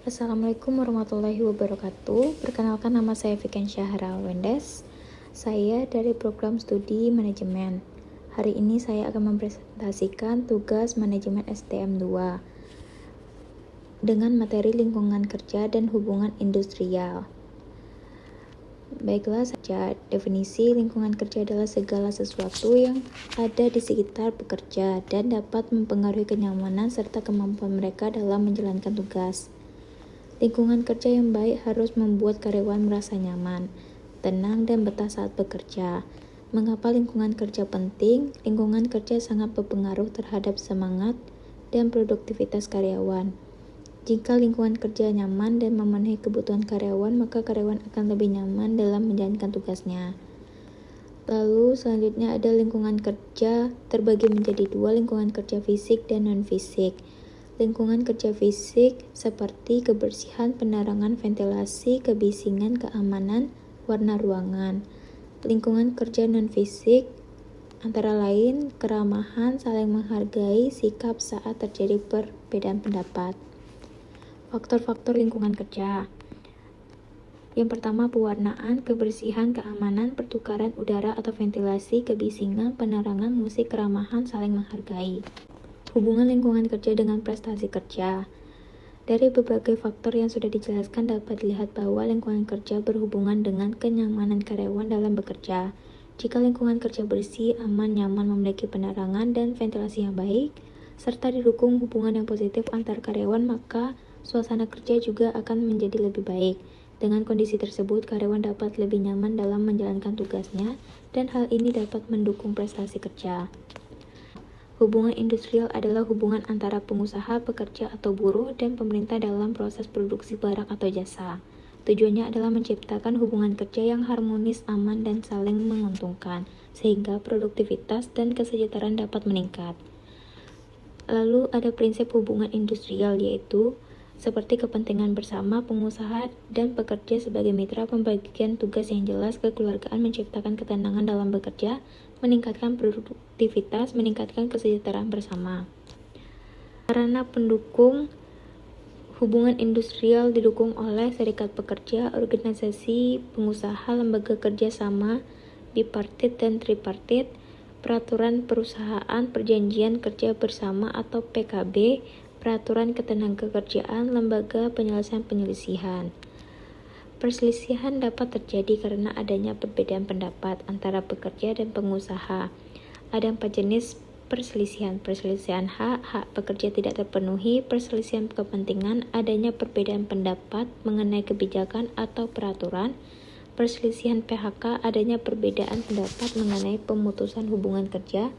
Assalamualaikum warahmatullahi wabarakatuh. Perkenalkan, nama saya Fiken Syahra Wendes. Saya dari program studi manajemen. Hari ini saya akan mempresentasikan tugas manajemen STM 2 dengan materi lingkungan kerja dan hubungan industrial. Baiklah saja, definisi lingkungan kerja adalah segala sesuatu yang ada di sekitar pekerja dan dapat mempengaruhi kenyamanan serta kemampuan mereka dalam menjalankan tugas. Lingkungan kerja yang baik harus membuat karyawan merasa nyaman, tenang, dan betah saat bekerja. Mengapa lingkungan kerja penting? Lingkungan kerja sangat berpengaruh terhadap semangat dan produktivitas karyawan. Jika lingkungan kerja nyaman dan memenuhi kebutuhan karyawan, maka karyawan akan lebih nyaman dalam menjalankan tugasnya. Lalu selanjutnya ada lingkungan kerja terbagi menjadi dua, lingkungan kerja fisik dan non-fisik. Lingkungan kerja fisik seperti kebersihan, penerangan, ventilasi, kebisingan, keamanan, warna ruangan. Lingkungan kerja non-fisik antara lain keramahan, saling menghargai, sikap saat terjadi perbedaan pendapat. Faktor-faktor lingkungan kerja. Yang pertama, pewarnaan, kebersihan, keamanan, pertukaran udara atau ventilasi, kebisingan, penerangan, musik, keramahan, saling menghargai. Hubungan lingkungan kerja dengan prestasi kerja. Dari berbagai faktor yang sudah dijelaskan dapat dilihat bahwa lingkungan kerja berhubungan dengan kenyamanan karyawan dalam bekerja. Jika lingkungan kerja bersih, aman, nyaman, memiliki penerangan dan ventilasi yang baik, serta didukung hubungan yang positif antar karyawan, maka suasana kerja juga akan menjadi lebih baik. Dengan kondisi tersebut, karyawan dapat lebih nyaman dalam menjalankan tugasnya, dan hal ini dapat mendukung prestasi kerja. Hubungan industrial adalah hubungan antara pengusaha, pekerja atau buruh, dan pemerintah dalam proses produksi barang atau jasa. Tujuannya adalah menciptakan hubungan kerja yang harmonis, aman, dan saling menguntungkan, sehingga produktivitas dan kesejahteraan dapat meningkat. Lalu ada prinsip hubungan industrial, yaitu seperti kepentingan bersama, pengusaha dan pekerja sebagai mitra, pembagian tugas yang jelas, kekeluargaan, menciptakan ketenangan dalam bekerja, meningkatkan produktivitas, meningkatkan kesejahteraan bersama. Karena pendukung hubungan industrial didukung oleh serikat pekerja, organisasi pengusaha, lembaga kerjasama, bipartit dan tripartit, peraturan perusahaan, perjanjian kerja bersama atau PKB, peraturan ketenagakerjaan, lembaga penyelesaian penyelisihan. Perselisihan dapat terjadi karena adanya perbedaan pendapat antara pekerja dan pengusaha. Ada 4 jenis perselisihan: perselisihan hak pekerja tidak terpenuhi, perselisihan kepentingan, adanya perbedaan pendapat mengenai kebijakan atau peraturan, perselisihan PHK, adanya perbedaan pendapat mengenai pemutusan hubungan kerja.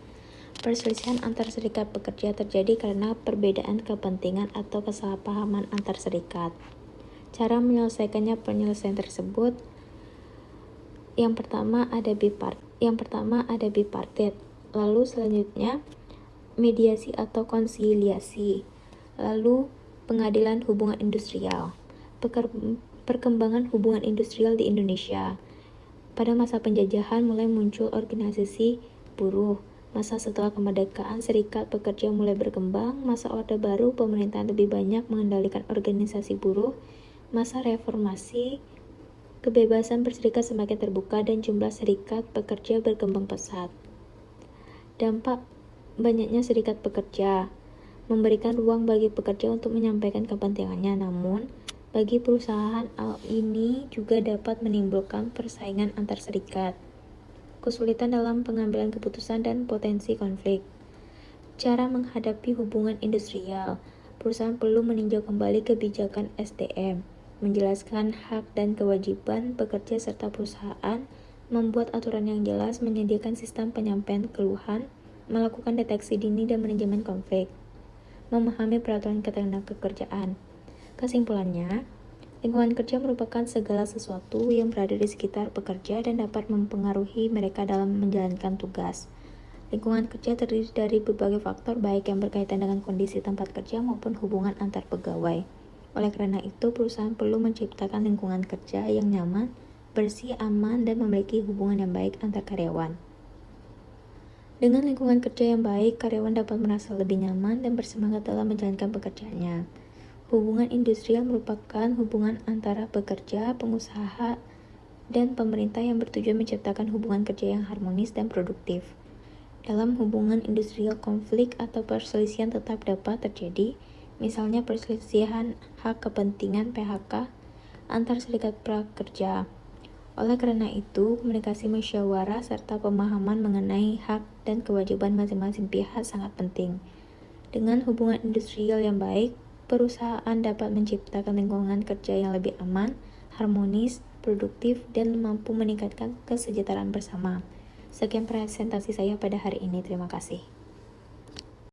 Perselisihan antar serikat pekerja terjadi karena perbedaan kepentingan atau kesalahpahaman antar serikat. Cara menyelesaikannya penyelesaian tersebut, yang pertama ada bipartit, lalu selanjutnya mediasi atau konsiliasi, lalu pengadilan hubungan industrial. Perkembangan hubungan industrial di Indonesia. Pada masa penjajahan mulai muncul organisasi buruh. Masa setelah kemerdekaan, serikat pekerja mulai berkembang. Masa Orde Baru, pemerintahan lebih banyak mengendalikan organisasi buruh. Masa reformasi, kebebasan berserikat semakin terbuka dan jumlah serikat pekerja berkembang pesat. Dampak banyaknya serikat pekerja memberikan ruang bagi pekerja untuk menyampaikan kepentingannya, namun bagi perusahaan hal ini juga dapat menimbulkan persaingan antar serikat, kesulitan dalam pengambilan keputusan, dan potensi konflik. Cara menghadapi hubungan industrial. Perusahaan perlu meninjau kembali kebijakan SDM, menjelaskan hak dan kewajiban pekerja serta perusahaan, membuat aturan yang jelas, menyediakan sistem penyampaian keluhan, melakukan deteksi dini dan manajemen konflik, memahami peraturan ketenagakerjaan. Kesimpulannya, lingkungan kerja merupakan segala sesuatu yang berada di sekitar pekerja dan dapat mempengaruhi mereka dalam menjalankan tugas. Lingkungan kerja terdiri dari berbagai faktor, baik yang berkaitan dengan kondisi tempat kerja maupun hubungan antar pegawai. Oleh karena itu, perusahaan perlu menciptakan lingkungan kerja yang nyaman, bersih, aman, dan memiliki hubungan yang baik antar karyawan. Dengan lingkungan kerja yang baik, karyawan dapat merasa lebih nyaman dan bersemangat dalam menjalankan pekerjaannya. Hubungan industrial merupakan hubungan antara pekerja, pengusaha, dan pemerintah yang bertujuan menciptakan hubungan kerja yang harmonis dan produktif. Dalam hubungan industrial, konflik atau perselisihan tetap dapat terjadi, misalnya perselisihan hak kepentingan PHK antar serikat prakerja. Oleh karena itu, komunikasi musyawarah serta pemahaman mengenai hak dan kewajiban masing-masing pihak sangat penting. Dengan hubungan industrial yang baik, perusahaan dapat menciptakan lingkungan kerja yang lebih aman, harmonis, produktif, dan mampu meningkatkan kesejahteraan bersama. Sekian presentasi saya pada hari ini. Terima kasih.